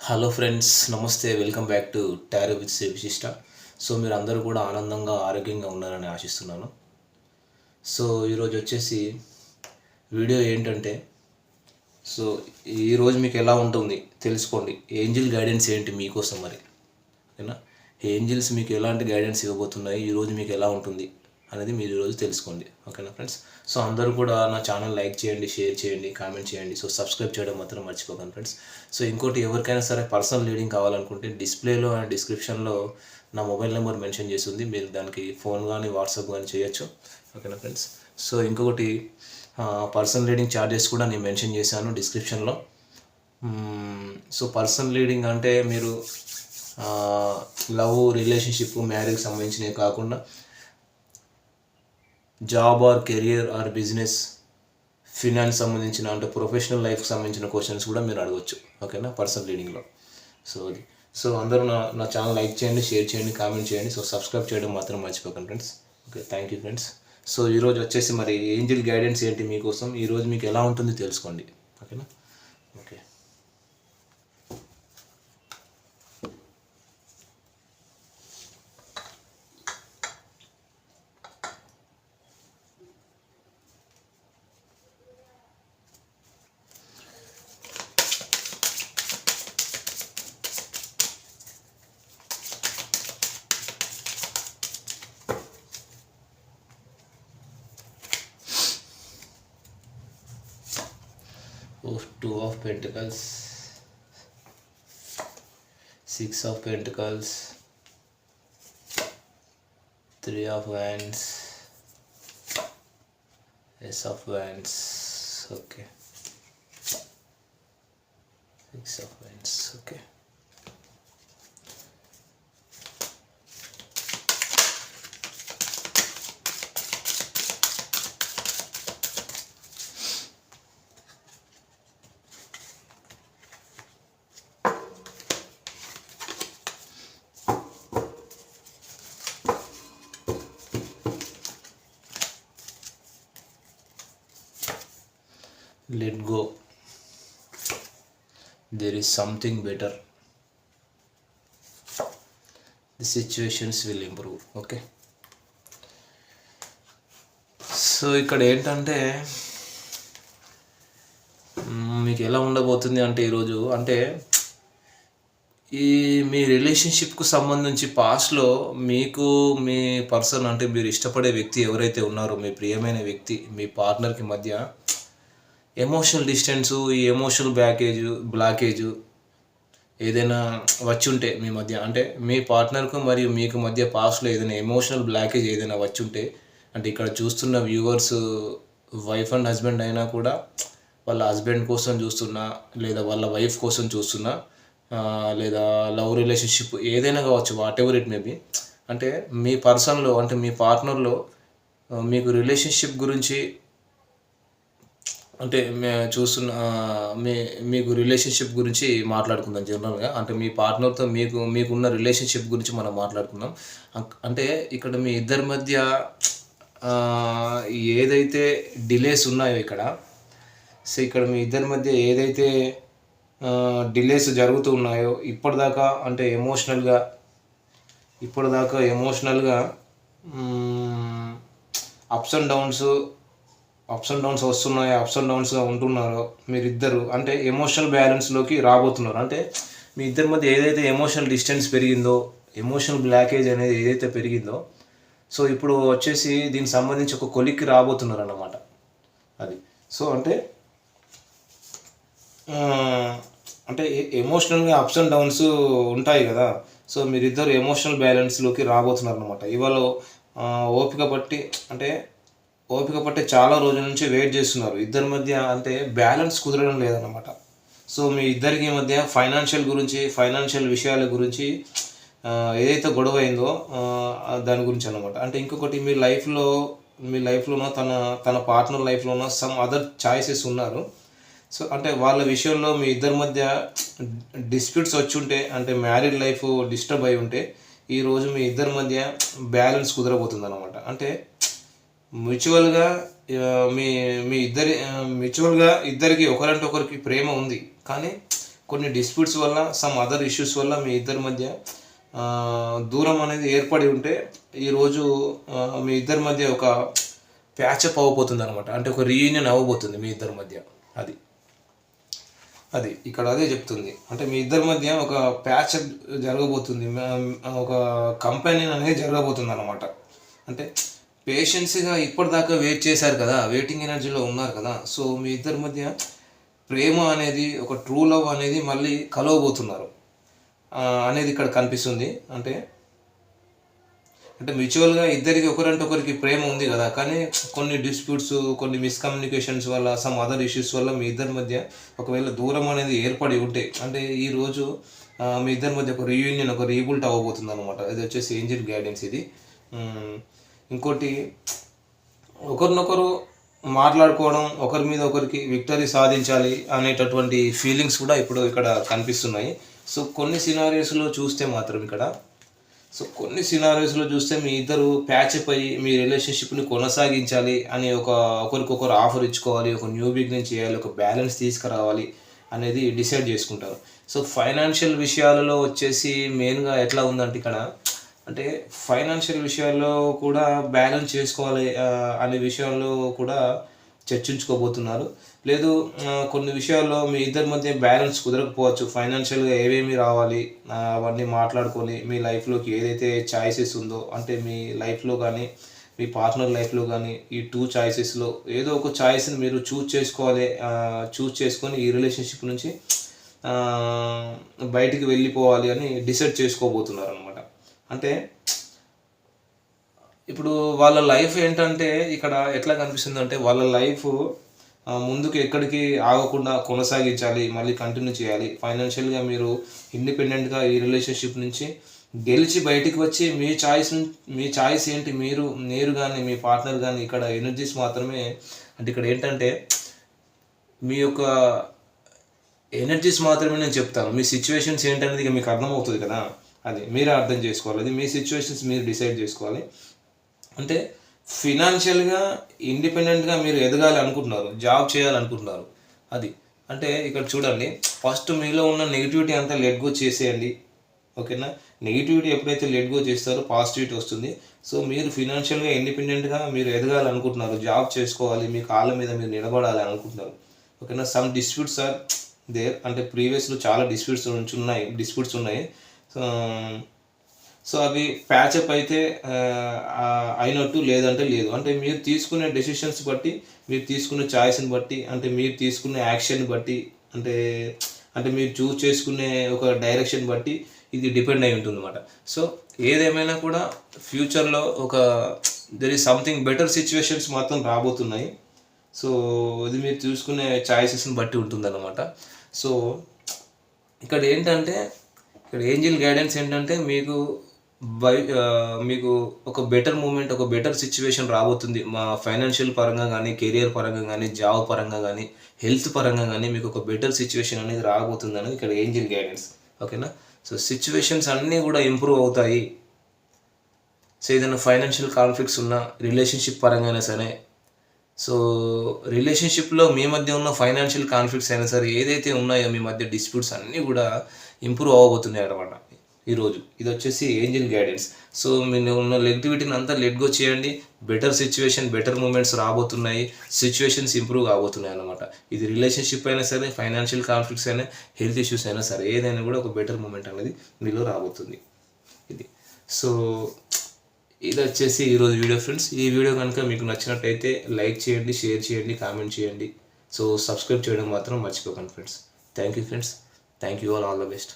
Hello friends, నమస్తే. Welcome back to tarot with Shri Vishishta. So మీరు అందరూ కూడా ఆనందంగా ఆరోగ్యంగా ఉన్నారని ఆశిస్తున్నాను. సో ఈరోజు వచ్చేసి వీడియో ఏంటంటే, సో ఈరోజు మీకు ఎలా ఉంటుంది తెలుసుకోండి. ఏంజిల్ గైడెన్స్ ఏంటి మీకోసం మరి, ఓకేనా? ఏంజిల్స్ మీకు ఎలాంటి గైడెన్స్ ఇవ్వబోతున్నాయి, ఈరోజు మీకు ఎలా ఉంటుంది అనేది మీరు ఈరోజు తెలుసుకోండి, ఓకేనా ఫ్రెండ్స్? సో అందరూ కూడా నా ఛానల్ లైక్ చేయండి, షేర్ చేయండి, కామెంట్ చేయండి. సో సబ్స్క్రైబ్ చేయడం మాత్రం మర్చిపోకండి ఫ్రెండ్స్. సో ఇంకోటి, ఎవరికైనా సరే పర్సనల్ రీడింగ్ కావాలనుకుంటే డిస్ప్లేలో అండ్ డిస్క్రిప్షన్లో నా మొబైల్ నెంబర్ మెన్షన్ చేసి ఉంది. మీరు దానికి ఫోన్ కానీ వాట్సాప్ కానీ చేయొచ్చు, ఓకేనా ఫ్రెండ్స్? సో ఇంకొకటి, పర్సనల్ రీడింగ్ ఛార్జెస్ కూడా నేను మెన్షన్ చేశాను డిస్క్రిప్షన్లో. సో పర్సనల్ రీడింగ్ అంటే మీరు లవ్, రిలేషన్షిప్, మ్యారేజ్కి సంబంధించినవి కాకుండా job or career or business, finance సంబంధించిన అంటే ప్రొఫెషనల్ లైఫ్కి సంబంధించిన క్వశ్చన్స్ కూడా మీరు అడగవచ్చు, ఓకేనా, పర్సనల్ రీడింగ్లో. సో అది. సో అందరూ నా ఛానల్ లైక్ చేయండి, షేర్ చేయండి, కామెంట్ చేయండి. సో సబ్స్క్రైబ్ చేయడం మాత్రం మర్చిపోకండి friends. Okay, thank you friends. So ఈరోజు వచ్చేసి మరి ఏంజిల్ గైడెన్స్ ఏంటి మీకోసం, ఈరోజు మీకు ఎలా ఉంటుంది తెలుసుకోండి, ఓకేనా? Okay. Two of Pentacles, Six of Pentacles, Three of Wands, Ace of Wands. Okay, Six of Wands. Okay. Let go. There is something better. The situations will improve. Okay. So ఇక్కడ ఏంటంటే, మీకు ఎలా ఉండబోతుంది అంటే ఈరోజు అంటే ఈ మీ రిలేషన్షిప్కు సంబంధించి పాస్ట్లో మీకు మీ పర్సన్ అంటే మీరు ఇష్టపడే వ్యక్తి ఎవరైతే ఉన్నారో, మీ ప్రియమైన వ్యక్తి, మీ పార్ట్నర్కి మధ్య ఎమోషనల్ డిస్టెన్సు, ఈ ఎమోషనల్ బ్లాకేజు ఏదైనా వచ్చి ఉంటే మీ మధ్య, అంటే మీ పార్ట్నర్కు మరియు మీకు మధ్య పాస్ట్లో ఏదైనా ఎమోషనల్ బ్లాకేజ్ ఏదైనా వచ్చి ఉంటే, అంటే ఇక్కడ చూస్తున్న వ్యూవర్స్ వైఫ్ అండ్ హస్బెండ్ అయినా కూడా వాళ్ళ హస్బెండ్ కోసం చూస్తున్నా, లేదా వాళ్ళ వైఫ్ కోసం చూస్తున్నా, లేదా లవ్ రిలేషన్షిప్ ఏదైనా కావచ్చు, what ever it may be. అంటే మీ పర్సన్లో అంటే మీ పార్ట్నర్లో మీకు రిలేషన్షిప్ గురించి అంటే మీకు రిలేషన్షిప్ గురించి మాట్లాడుకుందాం జనరల్గా. అంటే మీ పార్ట్నర్తో మీకున్న రిలేషన్షిప్ గురించి మనం మాట్లాడుకుందాం. అంటే ఇక్కడ మీ ఇద్దరి మధ్య ఏదైతే డిలేస్ ఉన్నాయో ఇక్కడ, సో ఇక్కడ మీ ఇద్దరి మధ్య ఏదైతే డిలేస్ జరుగుతూ ఉన్నాయో ఇప్పటిదాకా, అంటే ఎమోషనల్గా అప్స్ అండ్ డౌన్స్ వస్తున్నాయి, అప్స్ అండ్ డౌన్స్గా ఉంటున్నారో మీరిద్దరు, అంటే ఎమోషనల్ బ్యాలెన్స్లోకి రాబోతున్నారు. అంటే మీ ఇద్దరి మధ్య ఏదైతే ఎమోషనల్ డిస్టెన్స్ పెరిగిందో, ఎమోషనల్ బ్లాకేజ్ అనేది ఏదైతే పెరిగిందో, సో ఇప్పుడు వచ్చేసి దీనికి సంబంధించి ఒక కొలిక్కి రాబోతున్నారు అన్నమాట. అది. సో అంటే ఎమోషనల్గా అప్స్ అండ్ డౌన్స్ ఉంటాయి కదా. సో మీరిద్దరు ఎమోషనల్ బ్యాలెన్స్లోకి రాబోతున్నారు అనమాట. ఇవాళ ఓపిక పట్టి చాలా రోజుల నుంచి వెయిట్ చేస్తున్నారు ఇద్దరి మధ్య, అంటే బ్యాలెన్స్ కుదరడం లేదన్నమాట. సో మీ ఇద్దరికి మధ్య ఫైనాన్షియల్ విషయాల గురించి ఏదైతే గొడవ అయిందో దాని గురించి అనమాట. అంటే ఇంకొకటి, మీ లైఫ్లోనో తన పార్ట్నర్ లైఫ్లోనో సమ్ అదర్ చాయిసెస్ ఉన్నారు. సో అంటే వాళ్ళ విషయంలో మీ ఇద్దరి మధ్య డిస్ప్యూట్స్ వచ్చి ఉంటే, అంటే మ్యారీడ్ లైఫ్ డిస్టర్బ్ అయి ఉంటే, ఈరోజు మీ ఇద్దరి మధ్య బ్యాలెన్స్ కుదరబోతుంది అనమాట. అంటే మ్యూచువల్గా మీ ఇద్దరికి ఒకరంటే ఒకరికి ప్రేమ ఉంది, కానీ కొన్ని డిస్ప్యూట్స్ వల్ల సమ్ అదర్ ఇష్యూస్ వల్ల మీ ఇద్దరి మధ్య దూరం అనేది ఏర్పడి ఉంటే ఈరోజు మీ ఇద్దరి మధ్య ఒక ప్యాచప్ అవ్వబోతుంది అనమాట. అంటే ఒక రీయూనియన్ అవ్వబోతుంది మీ ఇద్దరి మధ్య. అది ఇక్కడ అదే చెప్తుంది. అంటే మీ ఇద్దరి మధ్య ఒక ప్యాచప్ జరగబోతుంది, ఒక కంపెనీ అనేది జరగబోతుంది అనమాట. అంటే పేషెన్స్గా ఇప్పటిదాకా వెయిట్ చేశారు కదా, వెయిటింగ్ ఎనర్జీలో ఉన్నారు కదా. సో మీ ఇద్దరి మధ్య ప్రేమ అనేది, ఒక ట్రూ లవ్ అనేది మళ్ళీ కలవబోతున్నారు అనేది ఇక్కడ కనిపిస్తుంది. అంటే మ్యూచువల్గా ఇద్దరికి ఒకరంటే ఒకరికి ప్రేమ ఉంది కదా, కానీ కొన్ని డిస్ప్యూట్స్, కొన్ని మిస్కమ్యూనికేషన్స్ వల్ల, సమ్ అదర్ ఇష్యూస్ వల్ల మీ ఇద్దరి మధ్య ఒకవేళ దూరం అనేది ఏర్పడి ఉంటే, అంటే ఈరోజు మీ ఇద్దరి మధ్య ఒక రీయూనియన్, ఒక రీబుల్ట్ అవ్వబోతుంది అనమాట. ఇది వచ్చేసి ఏంజెల్ గైడెన్స్. ఇది ఇంకోటి, ఒకరినొకరు మాట్లాడుకోవడం, ఒకరి మీద ఒకరికి విక్టరీ సాధించాలి అనేటటువంటి ఫీలింగ్స్ కూడా ఇప్పుడు ఇక్కడ కనిపిస్తున్నాయి. సో కొన్ని సినారియోస్లో చూస్తే మీ ఇద్దరు ప్యాచప్ అయ్యి మీ రిలేషన్షిప్ని కొనసాగించాలి అని ఒకరికొకరు ఆఫర్ ఇచ్చుకోవాలి, ఒక న్యూ బిగినింగ్ చేయాలి, ఒక బ్యాలెన్స్ తీసుకురావాలి అనేది డిసైడ్ చేసుకుంటారు. సో ఫైనాన్షియల్ విషయాలలో వచ్చేసి మెయిన్గా ఎట్లా ఉందంటే ఇక్కడ, అంటే ఫైనాన్షియల్ విషయాల్లో కూడా బ్యాలెన్స్ చేసుకోవాలి అనే విషయాల్లో కూడా చర్చించుకోబోతున్నారు. లేదు, కొన్ని విషయాల్లో మీ ఇద్దరి మధ్య బ్యాలెన్స్ కుదరకపోవచ్చు. ఫైనాన్షియల్గా ఏమేమి రావాలి అవన్నీ మాట్లాడుకొని మీ లైఫ్లోకి ఏదైతే ఛాయిసెస్ ఉందో, అంటే మీ లైఫ్లో కానీ మీ పార్ట్నర్ లైఫ్లో కానీ ఈ 2 చాయిసెస్లో ఏదో ఒక చాయిస్ని మీరు చూస్ చేసుకొని ఈ రిలేషన్షిప్ నుంచి బయటికి వెళ్ళిపోవాలి అని డిసైడ్ చేసుకోబోతున్నారు అనమాట. అంటే ఇప్పుడు వాళ్ళ లైఫ్ ఏంటంటే ఇక్కడ ఎట్లా కనిపిస్తుంది అంటే, వాళ్ళ లైఫ్ ముందుకు ఎక్కడికి ఆగకుండా కొనసాగించాలి, మళ్ళీ కంటిన్యూ చేయాలి. ఫైనాన్షియల్గా మీరు ఇండిపెండెంట్గా ఈ రిలేషన్షిప్ నుంచి గెలిచి బయటికి వచ్చి మీ చాయిస్ ఏంటి, మీరు కానీ మీ పార్ట్నర్ కానీ ఇక్కడ ఎనర్జీస్ మాత్రమే. అంటే ఇక్కడ ఏంటంటే మీ యొక్క ఎనర్జీస్ మాత్రమే నేను చెప్తాను. మీ సిచ్యువేషన్స్ ఏంటనేది ఇక మీకు అర్థమవుతుంది కదా, అది మీరే అర్థం చేసుకోవాలి. అది మీ సిచ్యువేషన్స్ మీరు డిసైడ్ చేసుకోవాలి. అంటే ఫినాన్షియల్గా ఇండిపెండెంట్గా మీరు ఎదగాలి అనుకుంటున్నారు, జాబ్ చేయాలనుకుంటున్నారు. అది అంటే ఇక్కడ చూడండి, ఫస్ట్ మీలో ఉన్న నెగిటివిటీ అంతా లెట్ గో చేసేయండి, ఓకేనా. నెగిటివిటీ ఎప్పుడైతే లెట్ గో చేస్తారో పాజిటివిటీ వస్తుంది. సో మీరు ఫినాన్షియల్గా ఇండిపెండెంట్గా మీరు ఎదగాలనుకుంటున్నారు, జాబ్ చేసుకోవాలి, మీ కాళ్ళ మీద మీరు నిలబడాలి అనుకుంటున్నారు, ఓకేనా. సమ్ డిస్ప్యూట్స్ ఆర్ దేర్, అంటే ప్రీవియస్లో చాలా డిస్ప్యూట్స్ ఉన్నాయి. సో అవి ప్యాచప్ అయితే అయినట్టు, లేదంటే లేదు. అంటే మీరు తీసుకునే డెసిషన్స్ బట్టి, మీరు తీసుకునే చాయిస్ని బట్టి, అంటే మీరు తీసుకునే యాక్షన్ బట్టి, అంటే మీరు చూస్ చేసుకునే ఒక డైరెక్షన్ బట్టి ఇది డిపెండ్ అయి ఉంటుంది అన్నమాట. సో ఏదేమైనా కూడా ఫ్యూచర్లో there is something better situations మాత్రం రాబోతున్నాయి. సో ఇది మీరు చూసుకునే చాయిసెస్ని బట్టి ఉంటుందన్నమాట. సో ఇక్కడ ఏంజెల్ గైడెన్స్ ఏంటంటే, మీకు ఒక బెటర్ మూమెంట్, ఒక బెటర్ సిచ్యువేషన్ రాబోతుంది. మా ఫైనాన్షియల్ పరంగా కానీ, కెరియర్ పరంగా కానీ, జాబ్ పరంగా కానీ, హెల్త్ పరంగా కానీ మీకు ఒక బెటర్ సిచ్యువేషన్ అనేది రాబోతుంది అనేది ఇక్కడ ఏంజెల్ గైడెన్స్, ఓకేనా. సో సిచ్యువేషన్స్ అన్నీ కూడా ఇంప్రూవ్ అవుతాయి. సో ఏదైనా ఫైనాన్షియల్ కాన్ఫ్లిక్ట్స్ ఉన్నా, రిలేషన్షిప్ పరంగా అయినా సరే, సో రిలేషన్షిప్లో మీ మధ్య ఉన్న ఫైనాన్షియల్ కాన్ఫ్లిక్ట్స్ అయినా సరే, ఏదైతే ఉన్నాయో మీ మధ్య డిస్ప్యూట్స్ అన్నీ కూడా ఇంప్రూవ్ అవ్వబోతున్నాయి అన్నమాట ఈరోజు. ఇది వచ్చేసి ఏంజెల్ గైడెన్స్. సో మీరు ఉన్న నెగిటివిటీని అంతా లెట్ గో చేయండి, బెటర్ సిచ్యువేషన్, బెటర్ మూమెంట్స్ రాబోతున్నాయి, సిచ్యువేషన్స్ ఇంప్రూవ్ కాబోతున్నాయి అన్నమాట. ఇది రిలేషన్షిప్ అయినా సరే, ఫైనాన్షియల్ కాన్ఫ్లిక్ట్స్ అయినా, హెల్త్ ఇష్యూస్ అయినా సరే, ఏదైనా కూడా ఒక బెటర్ మూమెంట్ అనేది మీలో రాబోతుంది. ఇది సో ఇది వచ్చేసి ఈరోజు వీడియో ఫ్రెండ్స్. ఈ వీడియో కనుక మీకు నచ్చినట్టయితే లైక్ చేయండి, షేర్ చేయండి, కామెంట్ చేయండి. సో సబ్స్క్రైబ్ చేయడం మాత్రం మర్చిపోకండి friends. Thank you friends, thank you all the best.